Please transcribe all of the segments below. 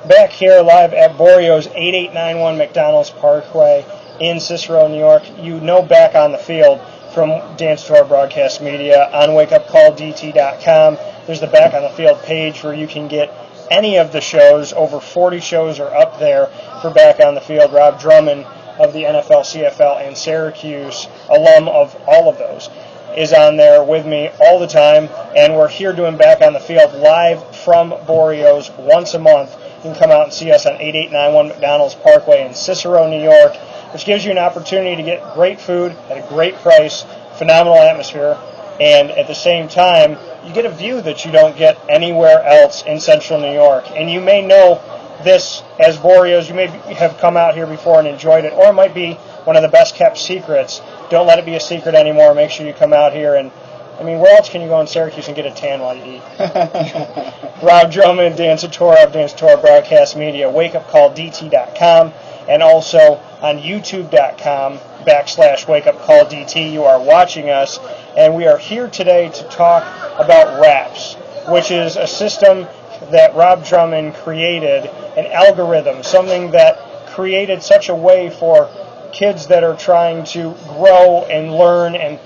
back here live at Borio's 8891 McDonnells Parkway in Cicero, New York. You know, back on the field from Tortora Broadcast Media on wakeupcalldt.com. There's the Back on the Field page where you can get any of the shows. Over 40 shows are up there for Back on the Field. Rob Drummond of the NFL, CFL, and Syracuse, alum of all of those, is on there with me all the time, and we're here doing Back on the Field live from Borio's once a month. You can come out and see us on 8891 McDonnells Parkway in Cicero, New York, which gives you an opportunity to get great food at a great price, phenomenal atmosphere, and at the same time, you get a view that you don't get anywhere else in central New York. And you may know this as Borio's. You may have come out here before and enjoyed it, or it might be one of the best kept secrets. Don't let it be a secret anymore. Make sure you come out here. And I mean, where else can you go in Syracuse and get a tan while you eat? Rob Drummond, Tortora of Tortora Broadcast Media, wakeupcalldt.com, and also on youtube.com/wakeupcalldt. You are watching us, and we are here today to talk about RAPS, which is a system that Rob Drummond created, an algorithm, something that created such a way for kids that are trying to grow and learn and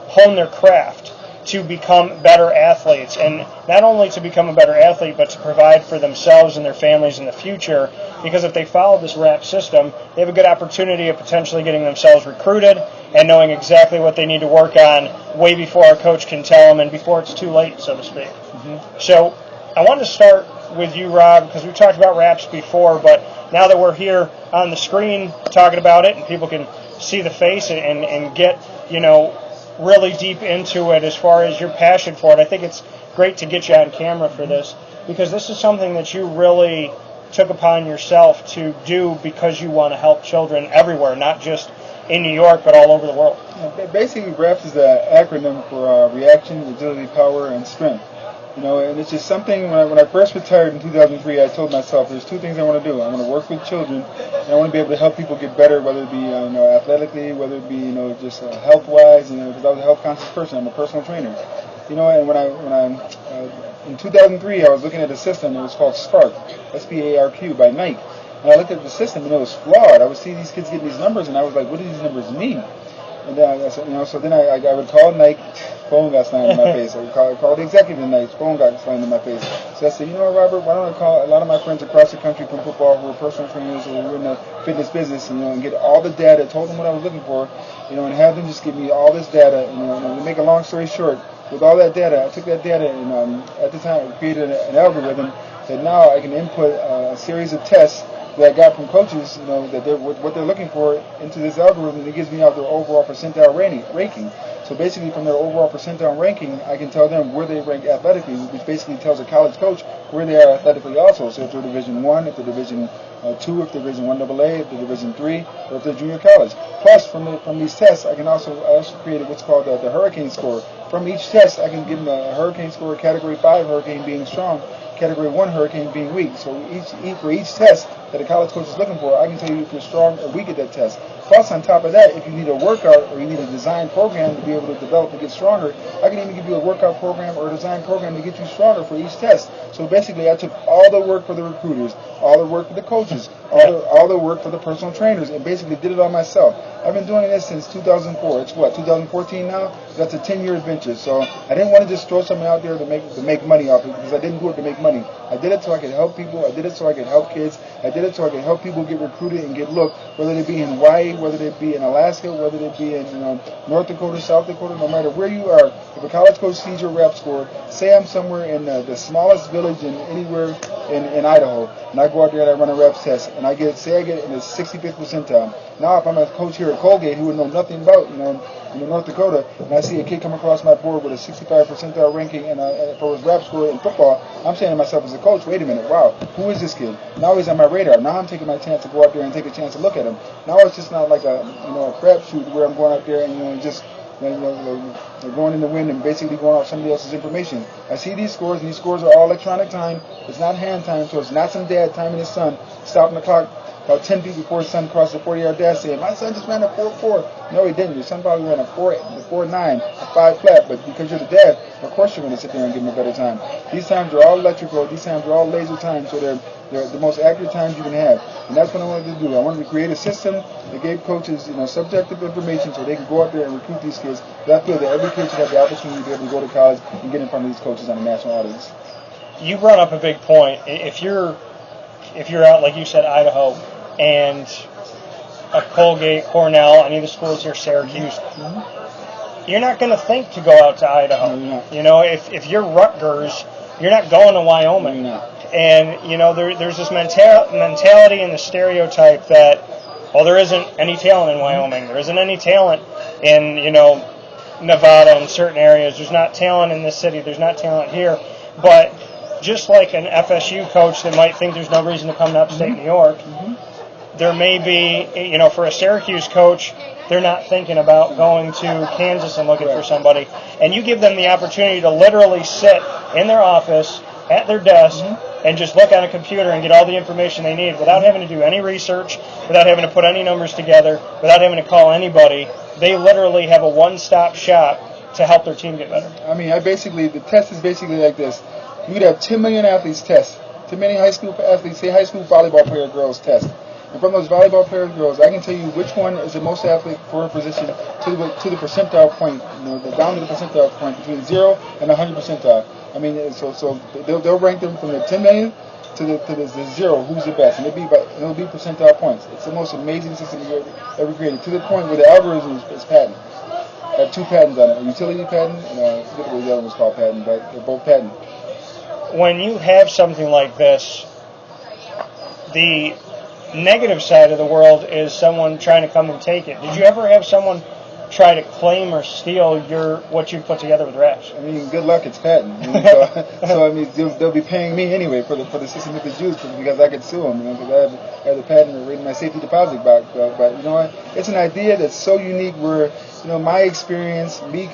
hone their craft to become better athletes, and not only to become a better athlete, but to provide for themselves and their families in the future, because if they follow this RAP system, they have a good opportunity of potentially getting themselves recruited and knowing exactly what they need to work on way before a coach can tell them and before it's too late, so to speak. Mm-hmm. So I wanted to start with you, Rob, because we've talked about RAPS before, but now that we're here on the screen talking about it and people can see the face and get, really deep into it as far as your passion for it, I think it's great to get you on camera for this, because this is something that you really took upon yourself to do because you want to help children everywhere, not just in New York, but all over the world. Basically, RAPS is an acronym for reaction, agility, power, and strength. And it's just something, when I first retired in 2003, I told myself there's two things I want to do. I want to work with children, and I want to be able to help people get better, whether it be athletically, whether it be just health-wise, because I was a health-conscious person. I'm a personal trainer. And when I in 2003, I was looking at a system. It was called Spark, SPARQ, by Nike. And I looked at the system, and it was flawed. I would see these kids getting these numbers, and I was like, what do these numbers mean? And then I said, so then I would call Nike, phone got slammed in my face. I would call the executive of Nike, phone got slammed in my face. So I said, Robert, why don't I call a lot of my friends across the country from football who are personal trainers or who are in the fitness business, and get all the data, told them what I was looking for, and have them just give me all this data. And to make a long story short, with all that data, I took that data and at the time I created an algorithm that now I can input a series of tests that I got from coaches, that what they're looking for into this algorithm. It gives me out their overall percentile ranking. So basically, from their overall percentile ranking, I can tell them where they rank athletically, which basically tells a college coach where they are athletically also. So if they're Division 1, if they're Division 2, if they're Division 1 AA, if they're Division 3, or if they're junior college. Plus, from these tests, I also created what's called the hurricane score. From each test, I can give them a hurricane score, Category 5 hurricane being strong, Category 1 hurricane being weak. So for each test that a college coach is looking for, I can tell you if you're strong or weak at that test. Plus, on top of that, if you need a workout or you need a design program to be able to develop to get stronger, I can even give you a workout program or a design program to get you stronger for each test. So basically, I took all the work for the recruiters, all the work for the coaches, all the work for the personal trainers, and basically did it all myself. I've been doing this since 2004. It's 2014 now? That's a 10-year adventure. So I didn't want to just throw something out there to make money off it, because I didn't do it to make money. I did it so I could help people. I did it so I could help kids. I did it so I could help people get recruited and get looked, whether they be in Hawaii, whether they be in Alaska, whether they be in North Dakota, South Dakota, no matter where you are. If a college coach sees your RAP score, say I'm somewhere in the smallest village in anywhere in Idaho, and I go out there and I run a RAPS test, and I get in the 65th percentile. Now, if I'm a coach here at Colgate who would know nothing about, in North Dakota, and I see a kid come across my board with a 65 percentile ranking and for his RAP score in football, I'm saying to myself as a coach, wait a minute, wow, who is this kid? Now he's on my radar. Now I'm taking my chance to go out there and take a chance to look at him. Now it's just not like a crapshoot where I'm going out there and just going in the wind and basically going off somebody else's information. I see these scores, and these scores are all electronic time. It's not hand time, so it's not some dad timing his son, stopping the clock about 10 feet before his son crossed the 40-yard dash saying, my son just ran a 4.4. No, he didn't. Your son probably ran a 4.9, a 5 flat, but because you're the dad, of course you're going to sit there and give him a better time. These times are all electrical. These times are all laser times, so they're the most accurate times you can have. And that's what I wanted to do. I wanted to create a system that gave coaches, subjective information so they could go out there and recruit these kids. But I feel that every kid should have the opportunity to be able to go to college and get in front of these coaches on a national audience. You brought up a big point. If you're out, like you said, Idaho, and a Colgate, Cornell, any of the schools here, Syracuse, you're not going to think to go out to Idaho. No, you're not. If you're Rutgers, you're not going to Wyoming. No, you're not. And, there's this mentality and the stereotype that, well, there isn't any talent in Wyoming. There isn't any talent in, Nevada and certain areas. There's not talent in this city. There's not talent here. But just like an FSU coach that might think there's no reason to come to upstate New York, there may be, for a Syracuse coach, they're not thinking about going to Kansas and looking for somebody. And you give them the opportunity to literally sit in their office at their desk and just look on a computer and get all the information they need without having to do any research, without having to put any numbers together, without having to call anybody. They literally have a one-stop shop to help their team get better. I mean, the test is basically like this. You would have 10 million athletes test. 10 million high school athletes, say high school volleyball player girls test. And from those volleyball player girls, I can tell you which one is the most athlete for a position to the percentile point, down to the percentile point between 0 and 100 percentile. I mean, so they'll rank them from the 10 million to the 0, who's the best, and it'll be percentile points. It's the most amazing system we've ever created, to the point where the algorithm is patent. I have 2 patents on it, a utility patent, and I forget what the other one's called patent, but they're both patent. When you have something like this, the negative side of the world is someone trying to come and take it. Did you ever have someone try to claim or steal what you put together with RAPS? I mean, good luck, it's patent. So I mean, they'll be paying me anyway for the system if it's used, because I could sue them, because I have the patent right in my safety deposit box. But you know what? It's an idea that's so unique where, my experience, me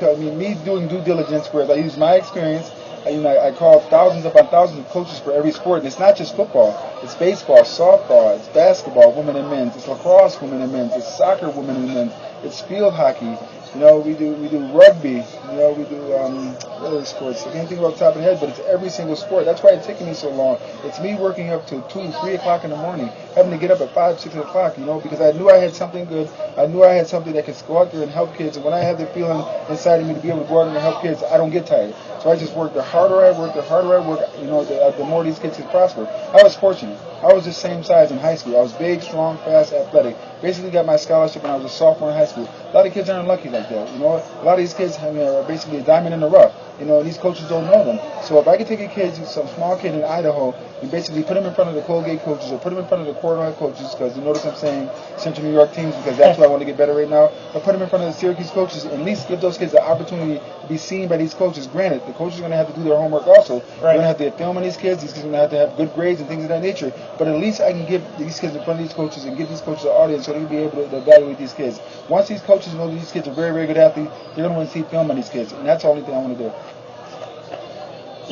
doing due diligence, where I use my experience. I call thousands upon thousands of coaches for every sport, and it's not just football. It's baseball, softball, it's basketball, women and men's, it's lacrosse, women and men's, it's soccer, women and men's, it's field hockey. We do rugby. We do other sports. I can't think about the top of the head, but it's every single sport. That's why it's taking me so long. It's me working up to 2, 3 o'clock in the morning, having to get up at 5, 6 o'clock. Because I knew I had something good. I knew I had something that could go out there and help kids. And when I have the feeling inside of me to be able to go out there and help kids, I don't get tired. So I just work. The harder I work, the more these kids can prosper. I was fortunate. I was the same size in high school. I was big, strong, fast, athletic. Basically got my scholarship when I was a sophomore in high school. A lot of kids aren't lucky like that. A lot of these kids are basically a diamond in the rough. And these coaches don't know them. So if I could take a kid, some small kid in Idaho, and basically put him in front of the Colgate coaches or put him in front of the Cornell coaches, because you notice I'm saying Central New York teams because that's what I want to get better right now, or put him in front of the Syracuse coaches, and at least give those kids the opportunity to be seen by these coaches. Granted, the coaches are going to have to do their homework also. Right. They're going to have to film on these kids. These kids are going to have good grades and things of that nature. But at least I can give these kids in front of these coaches and give these coaches an audience so they can be able to evaluate these kids. Once these coaches know that these kids are very, very good athletes, they're going to want to see film on these kids. And that's the only thing I want to do.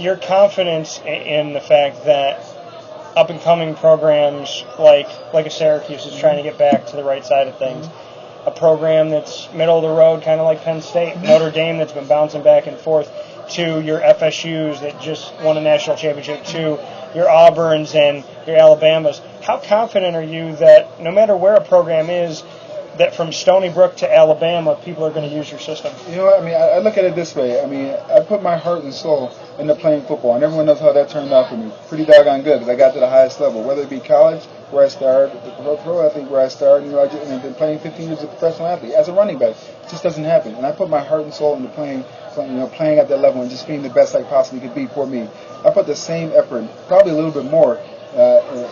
Your confidence in the fact that up-and-coming programs like a Syracuse is trying to get back to the right side of things, a program that's middle of the road, kind of like Penn State, Notre Dame that's been bouncing back and forth, to your FSUs that just won a national championship, to your Auburns and your Alabamas. How confident are you that no matter where a program is, that from Stony Brook to Alabama, people are going to use your system? I look at it this way. I put my heart and soul into playing football, and everyone knows how that turned out for me. Pretty doggone good, because I got to the highest level, whether it be college, where I started, the pro athlete where I started. I've been playing 15 years as a professional athlete. As a running back, it just doesn't happen. And I put my heart and soul into playing at that level and just being the best I possibly could be for me. I put the same effort, probably a little bit more,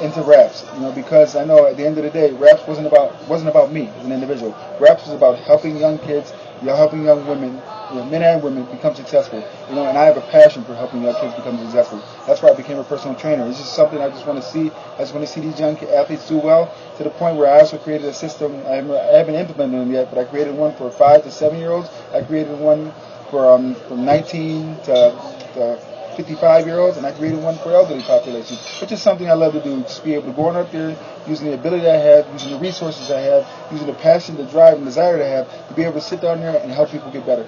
into RAPS, because I know at the end of the day, RAPS wasn't about me as an individual. RAPS was about helping young kids, helping young women, men and women become successful. And I have a passion for helping young kids become successful. That's why I became a personal trainer. It's just something I just want to see. I just want to see these young athletes do well, to the point where I also created a system. I haven't implemented them yet, but I created one for 5 to 7 year olds. I created one for from 19 to 55-year-olds, and I created one for elderly population, which is something I love to do, just be able to go on up there, using the ability I have, using the resources I have, using the passion, the drive, and desire to have, to be able to sit down there and help people get better.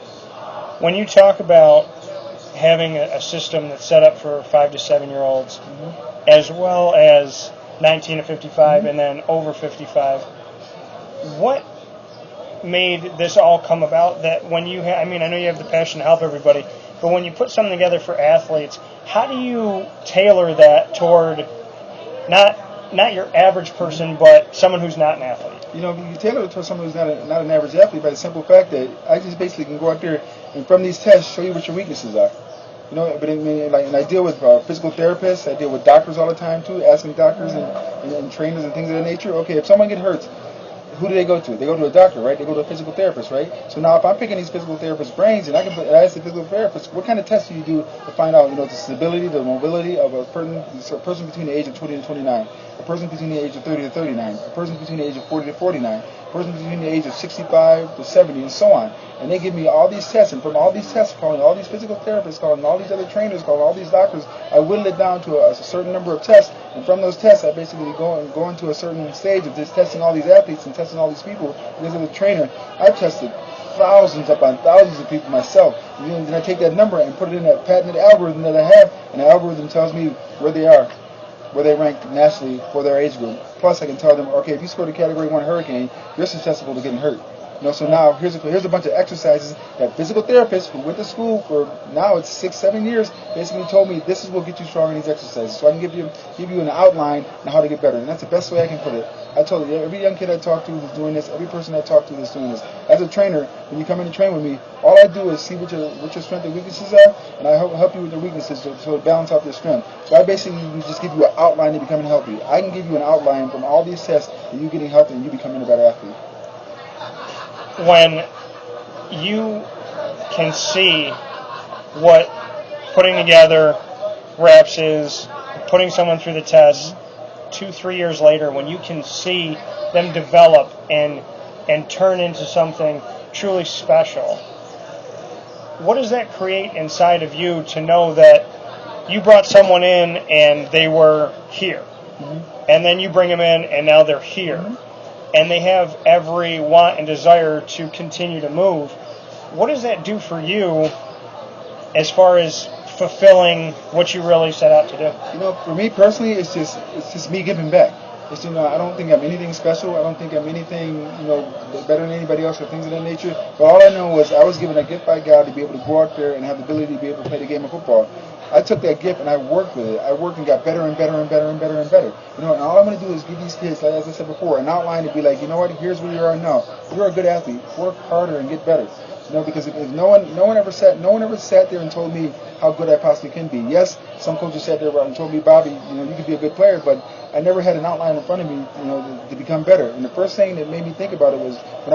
When you talk about having a system that's set up for 5 to 7-year-olds, as well as 19 to 55 and then over 55, what made this all come about? That when you I know you have the passion to help everybody, but when you put something together for athletes, how do you tailor that toward not your average person, but someone who's not an athlete? You tailor it to someone who's not an average athlete by the simple fact that I just basically can go out there and from these tests show you what your weaknesses are. But and I deal with physical therapists, I deal with doctors all the time too, asking doctors and trainers and things of that nature. Okay, if someone gets hurt, who do they go to? They go to a doctor, right? They go to a physical therapist, right? So now if I'm picking these physical therapists' brains, and I ask the physical therapist, what kind of tests do you do to find out, the stability, the mobility of a person between the age of 20 to 29, a person between the age of 30 to 39, a person between the age of 40 to 49, a person between the age of 65 to 70, and so on. And they give me all these tests, and from all these tests, calling all these physical therapists, calling all these other trainers, calling all these doctors, I whittle it down to a certain number of tests, and from those tests, I basically go into a certain stage of just testing all these athletes and testing all these people. Because as a trainer, I've tested thousands upon thousands of people myself. And then I take that number and put it in a patented algorithm that I have, and the algorithm tells me where they are, where they rank nationally for their age group. Plus, I can tell them, okay, if you scored a Category 1 hurricane, you're susceptible to getting hurt. So now here's a bunch of exercises that physical therapists who went to school for now it's 6-7 years basically told me this is what gets you strong in these exercises. So I can give you an outline on how to get better, and that's the best way I can put it. I told you, every young kid I talk to who's doing this, every person I talk to that's doing this. As a trainer, when you come in and train with me, all I do is see what your strengths and weaknesses are, and I help you with your weaknesses so to balance out your strength. So I basically just give you an outline to becoming healthy. I can give you an outline from all these tests that you getting healthy and you becoming a better athlete. When you can see what putting together RAPS is, putting someone through the test, 2-3 years later, when you can see them develop and turn into something truly special, what does that create inside of you to know that you brought someone in and they were here, and then you bring them in and now they're here, and they have every want and desire to continue to move? What does that do for you as far as fulfilling what you really set out to do? For me personally, it's just me giving back. It's I don't think I'm anything special. I don't think I'm anything better than anybody else or things of that nature. But all I know was I was given a gift by God to be able to go out there and have the ability to be able to play the game of football. I took that gift and I worked with it. I worked and got better and better and better and better and better. And all I'm going to do is give these kids, like as I said before, an outline to be like, here's where you are now. You're a good athlete. Work harder and get better. Because if no one ever sat there and told me how good I possibly can be. Yes, some coaches sat there and told me, Bobby, you could be a good player, but I never had an outline in front of me, to become better. And the first thing that made me think about it was when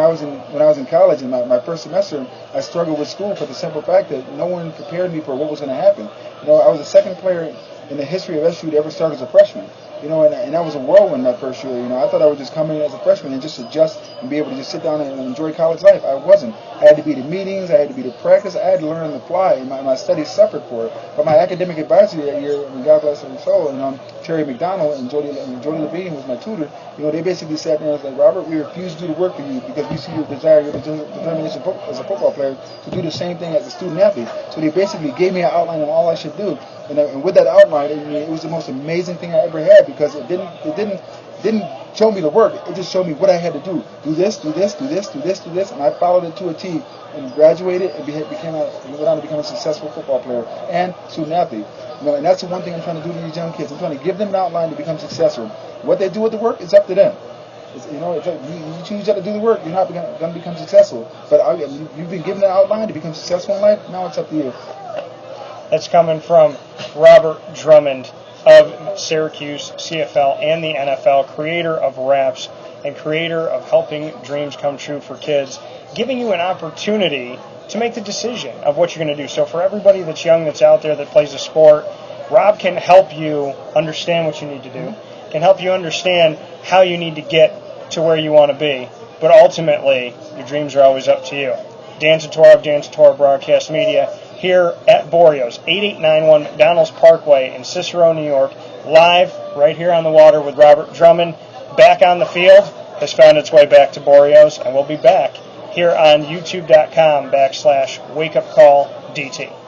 I was in college in my first semester, I struggled with school for the simple fact that no one prepared me for what was going to happen. I was the second player in the history of SU to ever start as a freshman. And that was a whirlwind my first year. I thought I would just come in as a freshman and just adjust and be able to just sit down and enjoy college life. I wasn't. I had to be to meetings. I had to be to practice. I had to learn on the fly, and my studies suffered for it. But my academic advisor that year, God bless her soul, Terry McDonald and Jody Levine, who was my tutor, they basically sat there and was like, Robert, we refuse to do the work for you because we see your desire, your determination as a football player to do the same thing as a student athlete. So they basically gave me an outline on all I should do. And with that outline, it was the most amazing thing I ever had because it didn't show me the work. It just showed me what I had to do. Do this, do this, do this, do this, do this, and I followed it to a T and graduated and went on to become a successful football player and student athlete. And that's the one thing I'm trying to do to these young kids. I'm trying to give them an outline to become successful. What they do with the work is up to them. You choose how to do the work, you're not going to become successful. But you've been given an outline to become successful in life. Now it's up to you. That's coming from Robert Drummond of Syracuse, CFL, and the NFL, creator of RAPS and creator of Helping Dreams Come True for Kids, giving you an opportunity to make the decision of what you're going to do. So for everybody that's young, that's out there, that plays a sport, Rob can help you understand what you need to do, can help you understand how you need to get to where you want to be. But ultimately, your dreams are always up to you. Dan Tortora of Dan Tortora Broadcast Media, here at Borio's, 8891 McDonnells Parkway in Cicero, New York, live right here on the water with Robert Drummond. Back on the field, has found its way back to Borio's, and we'll be back here on youtube.com/wakeupcalldt.